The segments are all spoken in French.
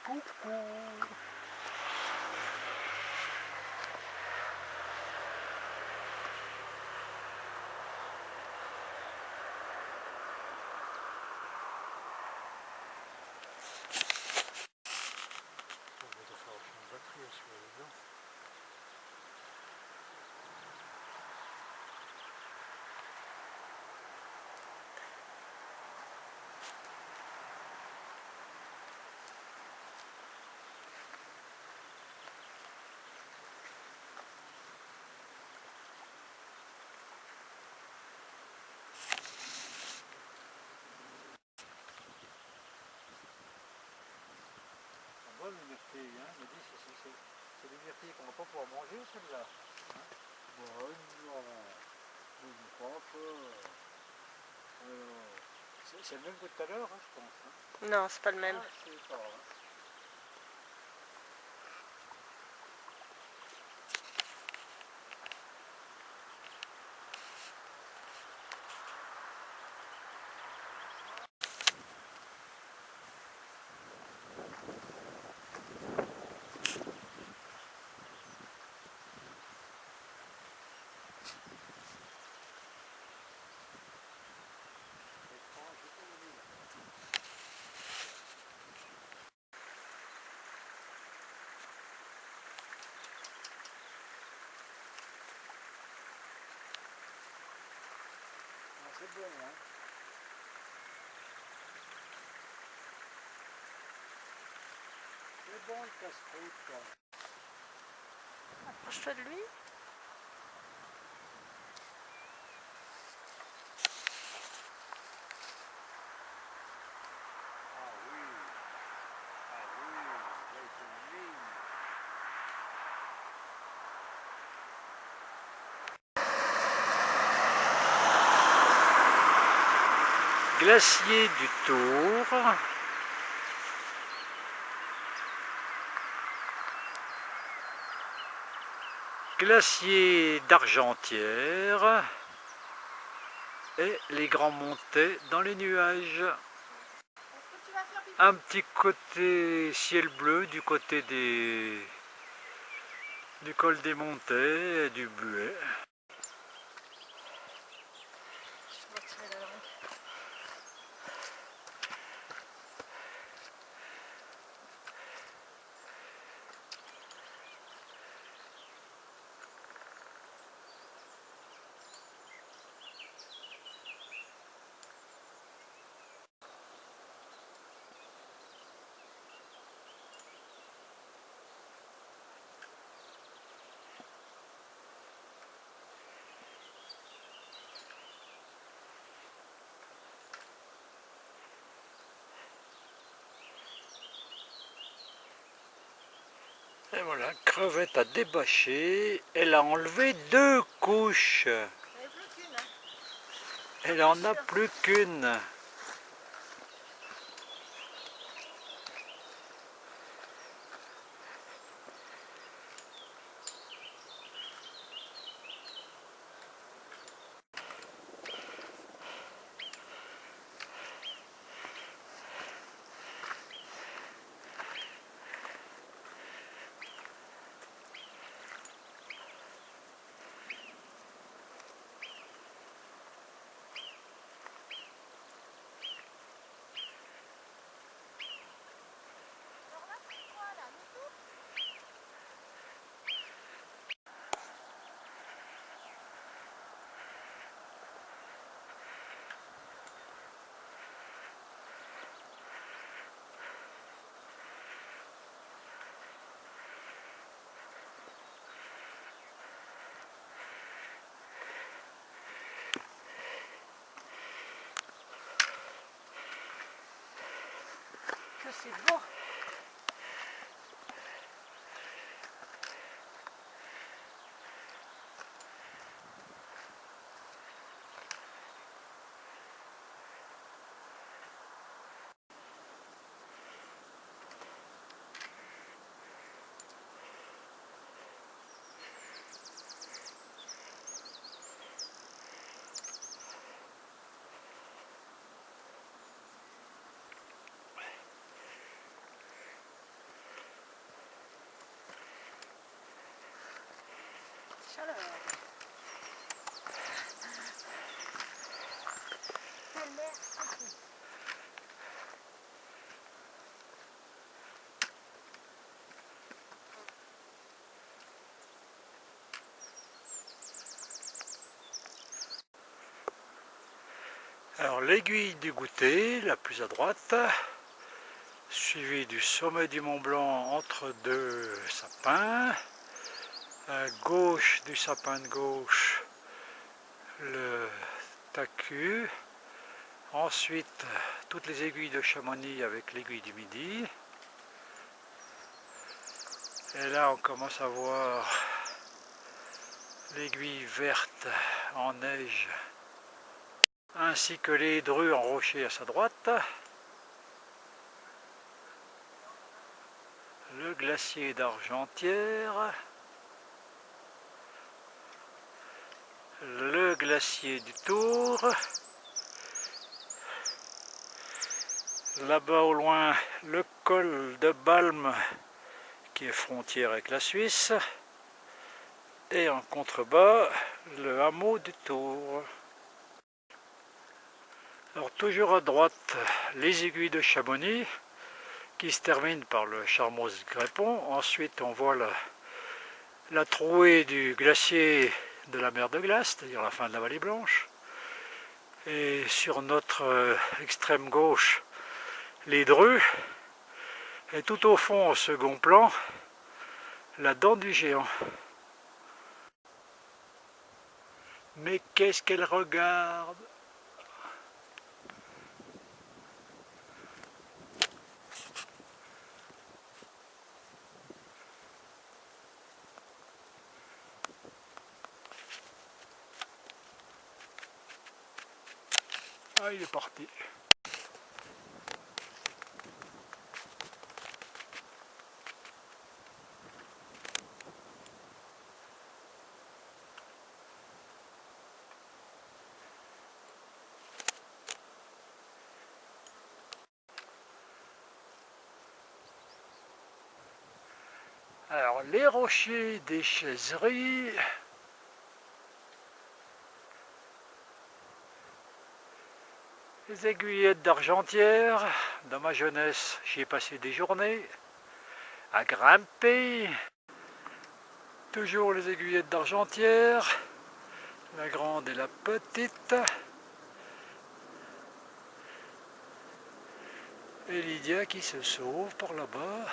Coucou. Bonne les myrtilles, hein, me dit c'est des myrtilles qu'on va pas pouvoir manger celle-là. Hein? Bon, non, je ne crois pas. C'est le même que tout à l'heure, hein, je pense. Hein? Non, c'est pas le même. Ah, je sais pas. Hein. C'est bon, hein. C'est bon le casse-croûte. Approche-toi de lui. Ah oui, là il faut une ligne. Glacier du Tour. Glacier d'Argentière. Et les grands montées dans les nuages. Un petit côté ciel bleu du côté du col des Montées et du Buet. Et voilà, crevette a débâché, elle a enlevé 2 couches. Elle en a plus qu'une. c'est beau. Chaleur. Quelle mer souffle. Alors l'aiguille du goûter, la plus à droite, suivie du sommet du Mont Blanc entre deux sapins. À gauche du sapin de gauche, le Tacu. Ensuite, toutes les aiguilles de Chamonix avec l'aiguille du Midi. Et là, on commence à voir l'aiguille verte en neige, ainsi que les drues en rocher à sa droite. Le glacier d'Argentière. Le glacier du Tour. Là-bas au loin, le col de Balme qui est frontière avec la Suisse. Et en contrebas, le hameau du Tour. Alors toujours à droite, les aiguilles de Chamonix qui se terminent par le Charmoz-Grépon. Ensuite, on voit la trouée du glacier de la mer de glace, c'est-à-dire la fin de la vallée Blanche. Et sur notre extrême gauche, les Dreux. Et tout au fond, au second plan, la dent du géant. Mais qu'est-ce qu'elle regarde? Ah, il est parti. Alors, les rochers des Chaiseries. Les aiguillettes d'Argentière. Dans ma jeunesse, j'y ai passé des journées à grimper. Toujours les aiguillettes d'Argentière. La grande et la petite. Et Lydia qui se sauve par là-bas.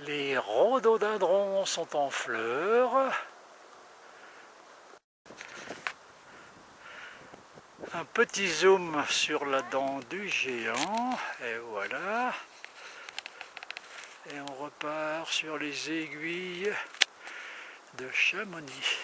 Les rhododendrons sont en fleurs. Un petit zoom sur la dent du géant. Et voilà. Et on repart sur les aiguilles de Chamonix.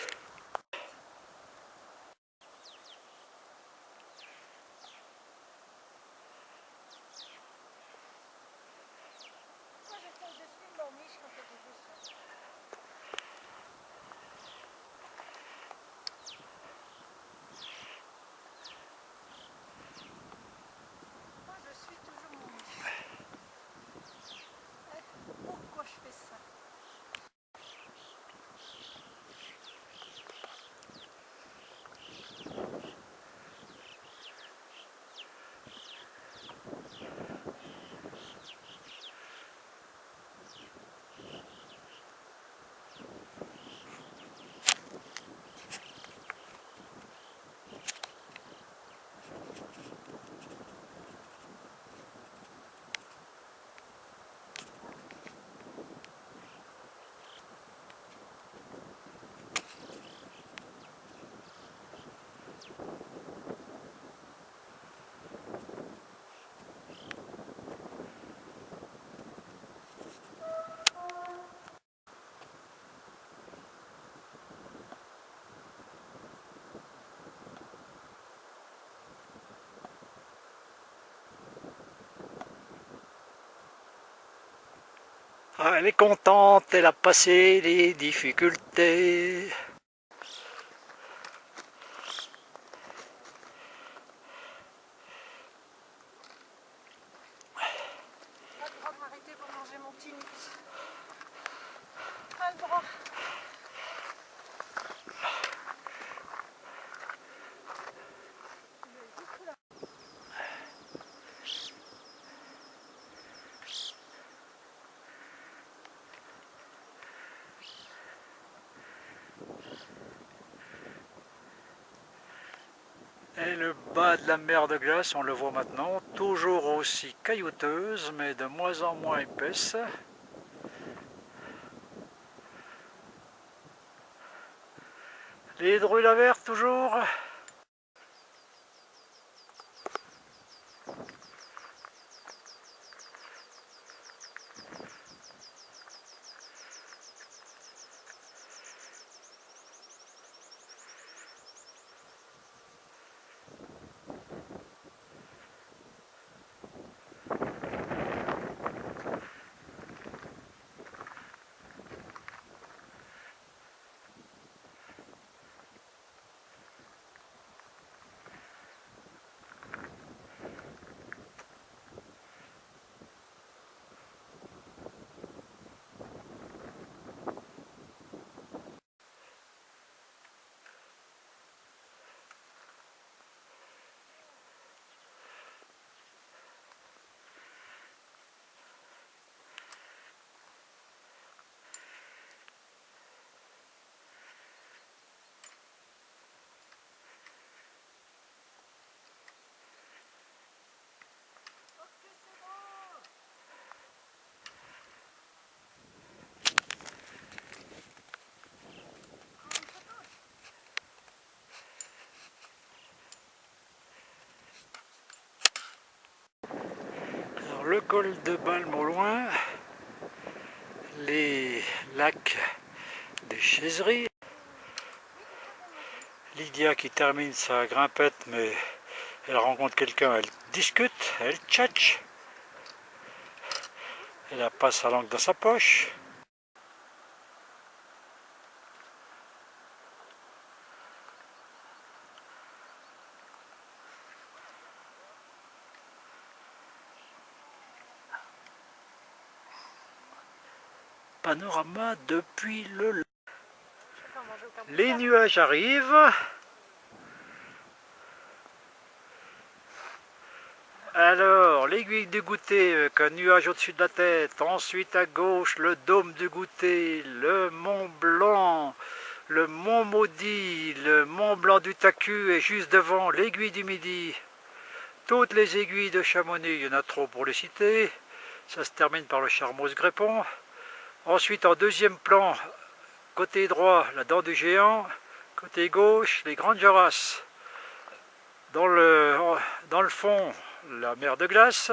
Pourquoi je fais ça? Ah, elle est contente, elle a passé les difficultés. Pas le droit de m'arrêter pour manger mon petit nuts. Pas le droit. Et le bas de la mer de glace, on le voit maintenant, toujours aussi caillouteuse, mais de moins en moins épaisse. Les drues la verte toujours. Alors, le col de Balme au loin, les lacs de Chézerie. Lydia qui termine sa grimpette, mais elle rencontre quelqu'un, elle discute, elle tchatche. Elle a pas sa langue dans sa poche. Panorama depuis le lac. Les nuages arrivent. Alors, l'aiguille du goûter avec un nuage au-dessus de la tête. Ensuite à gauche, le dôme du goûter, le Mont Blanc, le Mont Maudit, le Mont Blanc du Tacu et juste devant l'aiguille du Midi. Toutes les aiguilles de Chamonix, il y en a trop pour les citer. Ça se termine par le Charmoz-Grépon. Ensuite, en deuxième plan, côté droit, la Dent du Géant. Côté gauche, les Grandes Jorasses. Dans le fond, la mer de glace.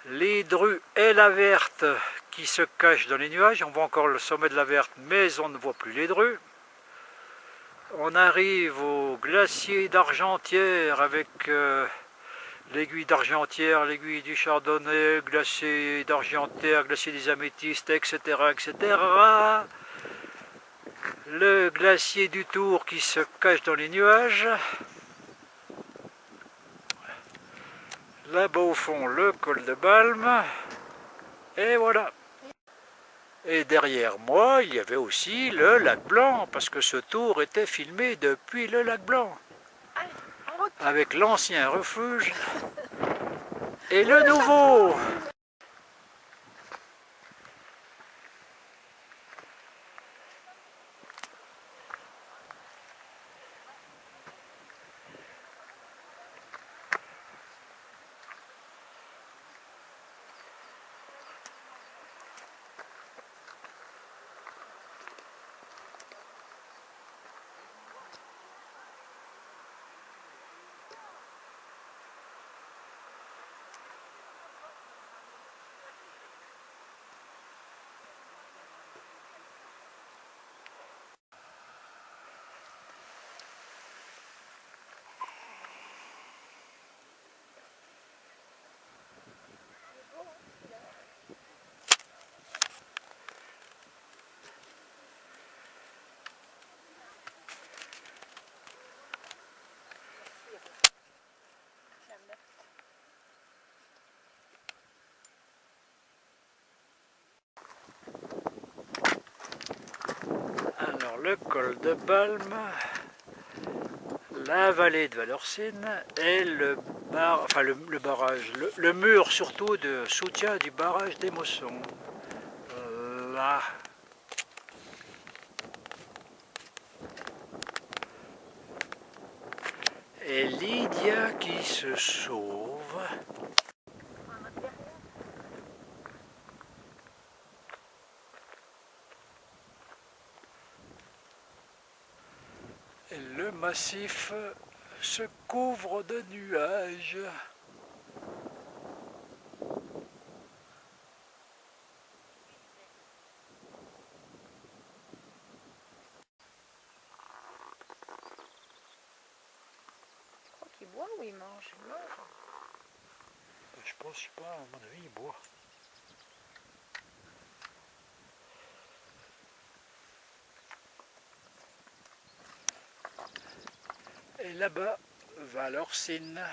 Les drues et la verte qui se cachent dans les nuages. On voit encore le sommet de la verte, mais on ne voit plus les drues. On arrive au glacier d'Argentière avec l'aiguille d'Argentière, l'aiguille du Chardonnay, glacier d'Argentière, glacier des Améthystes, etc., etc. Le glacier du Tour qui se cache dans les nuages. Là-bas au fond, le col de Balme. Et voilà. Et derrière moi, il y avait aussi le lac Blanc, parce que ce tour était filmé depuis le lac Blanc. Allez, en route. Avec l'ancien refuge et le nouveau. Col de Balme, la vallée de Valorcine et le barrage, le mur surtout de soutien du barrage des Mossons. Là. Et Lydia qui se sauve. Et le massif se couvre de nuages. Tu crois qu'il boit ou il mange? Il mange. Je pense pas, à mon avis, il boit. Et là-bas, Valorcine.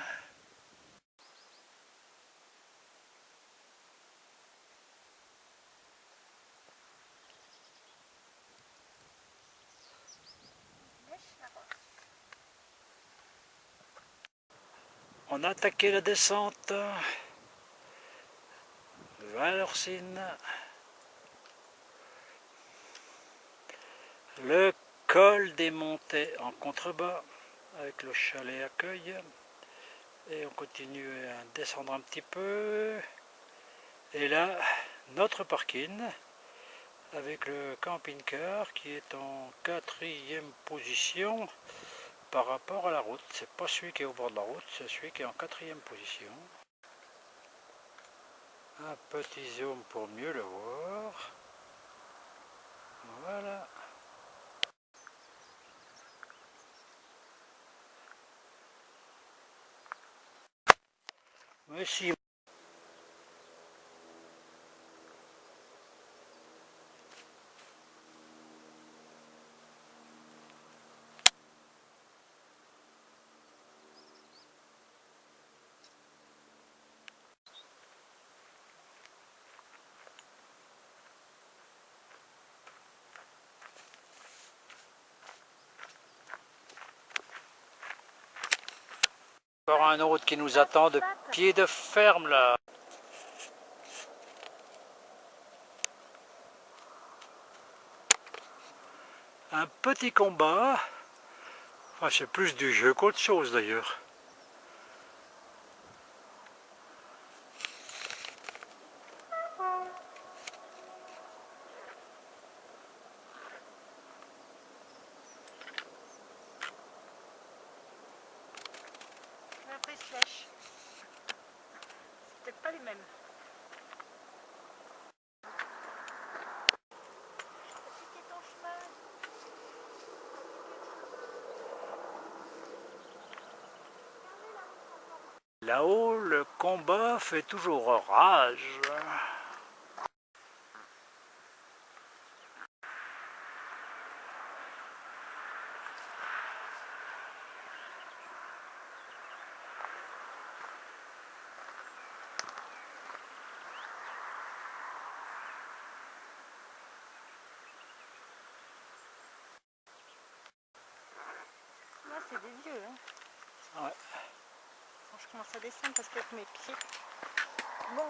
On a attaqué la descente. Valorcine. Le col des montées en contrebas avec le chalet accueil. Et on continue à descendre un petit peu. Et là, notre parking avec le camping-car qui est en 4e position par rapport à la route. C'est pas celui qui est au bord de la route, c'est celui qui est en 4e position. Un petit zoom pour mieux le voir. Voilà. Mais si. Encore un autre qui nous attend de pied de ferme là. Un petit combat. Enfin, c'est plus du jeu qu'autre chose d'ailleurs. Après, il se lèche. C'est peut-être pas les mêmes. C'était ton cheval. Là-haut, le combat fait toujours rage. Là, c'est des vieux. Hein. Ouais. Quand je commence à descendre parce qu'avec mes pieds. Bon.